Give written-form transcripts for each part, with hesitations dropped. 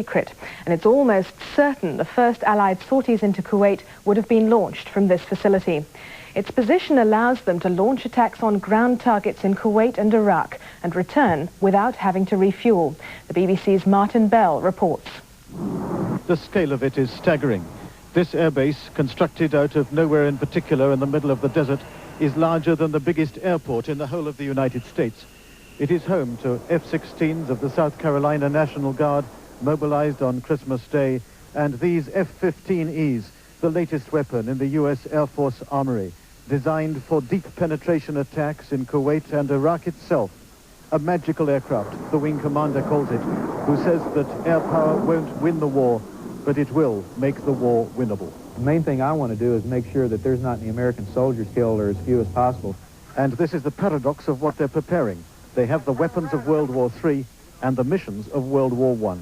secret, and it's almost certain the first Allied sorties into Kuwait would have been launched from this facility. Its position allows them to launch attacks on ground targets in Kuwait and Iraq and return without having to refuel. The BBC's Martin Bell reports. The scale of it is staggering. This airbase, constructed out of nowhere in particular in the middle of the desert, is larger than the biggest airport in the whole of the United States. It is home to F-16s of the South Carolina National Guard, mobilized on Christmas Day, and these F-15Es, the latest weapon in the U.S. Air Force armory, designed for deep penetration attacks in Kuwait and Iraq itself. A magical aircraft, the wing commander calls it, who says that air power won't win the war, but it will make the war winnable. The main thing I want to do is make sure that there's not any American soldiers killed, or as few as possible. And this is the paradox of what they're preparing. They have the weapons of World War III and the missions of World War I.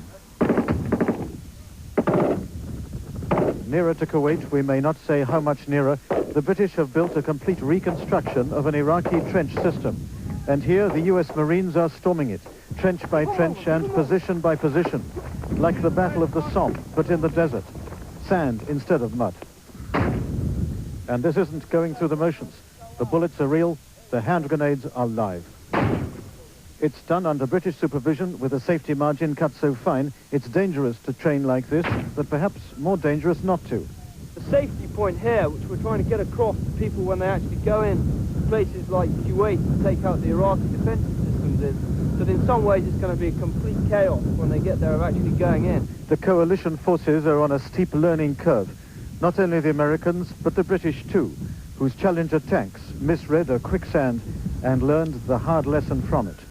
Nearer to Kuwait, we may not say how much nearer, the British have built a complete reconstruction of an Iraqi trench system. And here the US Marines are storming it, trench by trench and position by position, like the Battle of the Somme, but in the desert. Sand instead of mud. And this isn't going through the motions. The bullets are real, the hand grenades are live. It's done under British supervision with a safety margin cut so fine, it's dangerous to train like this, but perhaps more dangerous not to. The safety point here, which we're trying to get across to people when they actually go in places like Kuwait to take out the Iraqi defensive systems, is that in some ways it's going to be a complete chaos when they get there of actually going in. The coalition forces are on a steep learning curve. Not only the Americans, but the British too, whose Challenger tanks misread a quicksand and learned the hard lesson from it.